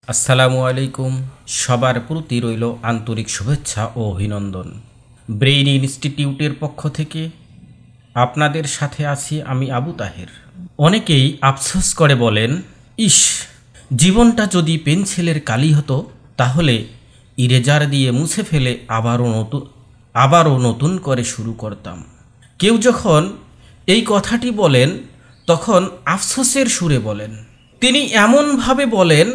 আসসালামু আলাইকুম। সবার প্রতি রইল আন্তরিক শুভেচ্ছা ও অভিনন্দন। ব্রেইন ইনস্টিটিউটের পক্ষ থেকে আপনাদের সাথে আছি আমি আবু তাহের। অনেকেই আফসোস করে বলেন, ইস, জীবনটা যদি পেন্সিলের কালি হতো তাহলে ইরেজার দিয়ে মুছে ফেলে আবারও নতুন করে শুরু করতাম। কেউ যখন এই কথাটি বলেন তখন আফসোসের সুরে বলেন। তিনি এমনভাবে বলেন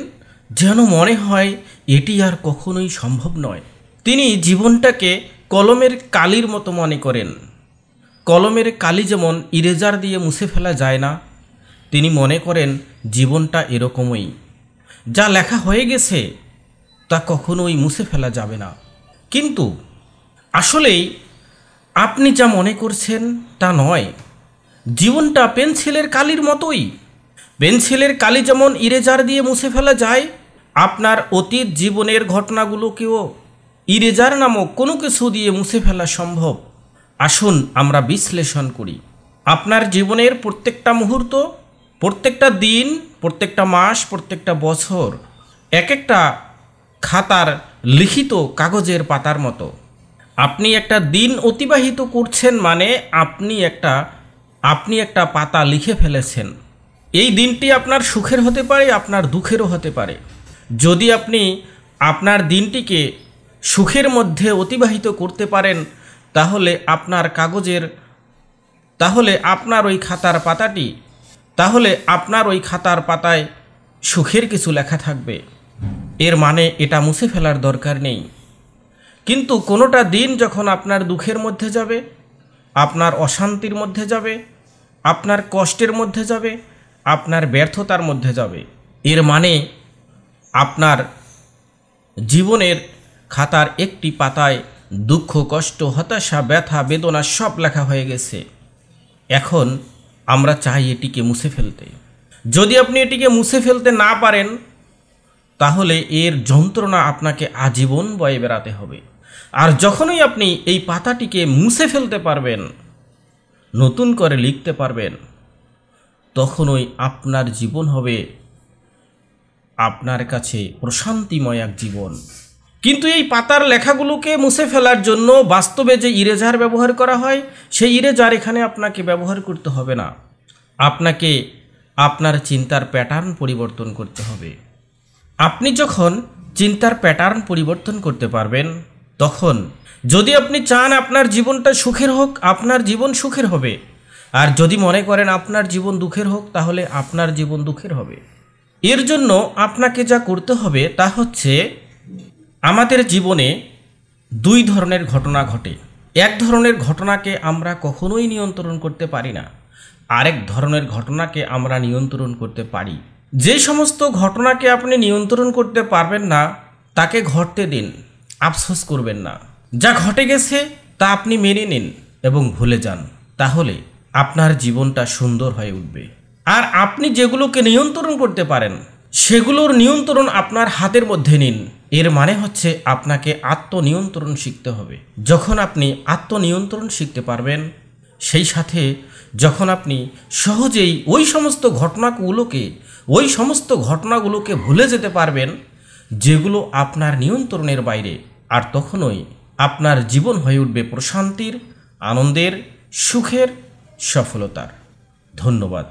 যেন মনে হয় এটি আর কখনোই সম্ভব নয়। তিনি জীবনটাকে কলমের কালির মতো মনে করেন। কলমের কালি যেমন ইরেজার দিয়ে মুছে ফেলা যায় না, তিনি মনে করেন জীবনটা এরকমই। যা লেখা হয়ে গেছে তা কখনোই মুছে ফেলা যাবে না। কিন্তু আসলেই আপনি যা মনে করছেন তা নয়। জীবনটা পেন্সিলের কালির মতোই। পেন্সিলের কালি যেমন ইরেজার দিয়ে মুছে ফেলা যায়, আপনার অতীত জীবনের ঘটনাগুলোকেও ইরেজার নামক কোনো কিছু দিয়ে মুছে ফেলা সম্ভব। আসুন আমরা বিশ্লেষণ করি। আপনার জীবনের প্রত্যেকটা মুহূর্ত, প্রত্যেকটা দিন, প্রত্যেকটা মাস, প্রত্যেকটা বছর এক একটা খাতার লিখিত কাগজের পাতার মতো। আপনি একটা দিন অতিবাহিত করছেন মানে আপনি একটা পাতা লিখে ফেলেছেন। এই দিনটি আপনার সুখের হতে পারে, আপনার দুঃখেরও হতে পারে। যদি আপনি আপনার দিনটিকে সুখের মধ্যে অতিবাহিত করতে পারেন তাহলে আপনার ওই খাতার পাতায় সুখের কিছু লেখা থাকবে। এর মানে এটা মুছে ফেলার দরকার নেই। কিন্তু কোনোটা দিন যখন আপনার দুঃখের মধ্যে যাবে, আপনার অশান্তির মধ্যে যাবে, আপনার কষ্টের মধ্যে যাবে, আপনার ব্যর্থতার মধ্যে যাবে, এর মানে আপনার জীবনের খাতার একটি পাতায় দুঃখ, কষ্ট, হতাশা, ব্যথা, বেদনা সব লেখা হয়ে গেছে। এখন আমরা চাই এটিকে মুছে ফেলতে। যদি আপনি এটিকে মুছে ফেলতে না পারেন তাহলে এর যন্ত্রণা আপনাকে আজীবন বয়ে বেড়াতে হবে। আর যখনই আপনি এই পাতাটিকে মুছে ফেলতে পারবেন, নতুন করে লিখতে পারবেন, তখনই আপনার জীবন হবে আপনার কাছে প্রশান্তিময় এক জীবন। কিন্তু এই পাতার লেখাগুলোকে মুছে ফেলার জন্য বাস্তবে যে ইরেজার ব্যবহার করা হয়, সেই ইরেজার এখানে আপনাকে ব্যবহার করতে হবে না। আপনাকে আপনার চিন্তার প্যাটার্ন পরিবর্তন করতে হবে। আপনি যখন চিন্তার প্যাটার্ন পরিবর্তন করতে পারবেন, তখন যদি আপনি চান আপনার জীবনটা সুখের হোক, আপনার জীবন সুখের হবে। আর যদি মনে করেন আপনার জীবন দুঃখের হোক, তাহলে আপনার জীবন দুঃখের হবে। এর জন্য আপনাকে যা করতে হবে তা হচ্ছে, আমাদের জীবনে দুই ধরনের ঘটনা ঘটে। এক ধরনের ঘটনাকে আমরা কখনোই নিয়ন্ত্রণ করতে পারি না, আরেক ধরনের ঘটনাকে আমরা নিয়ন্ত্রণ করতে পারি। যে সমস্ত ঘটনাকে আপনি নিয়ন্ত্রণ করতে পারবেন না তাকে ঘটতে দিন, আফসোস করবেন না। যা ঘটে গেছে তা আপনি মেনে নিন এবং ভুলে যান, তাহলে আপনার জীবনটা সুন্দর হয়ে উঠবে। আর আপনি যেগুলোকে নিয়ন্ত্রণ করতে পারেন সেগুলোর নিয়ন্ত্রণ আপনার হাতের মধ্যে নিন। এর মানে হচ্ছে আপনাকে আত্মনিয়ন্ত্রণ শিখতে হবে। যখন আপনি আত্মনিয়ন্ত্রণ শিখতে পারবেন, সেই সাথে যখন আপনি সহজেই ওই সমস্ত ঘটনাগুলোকে ভুলে যেতে পারবেন যেগুলো আপনার নিয়ন্ত্রণের বাইরে, আর তখনই আপনার জীবন হয়ে উঠবে প্রশান্তির, আনন্দের, সুখের, সফলতার। ধন্যবাদ।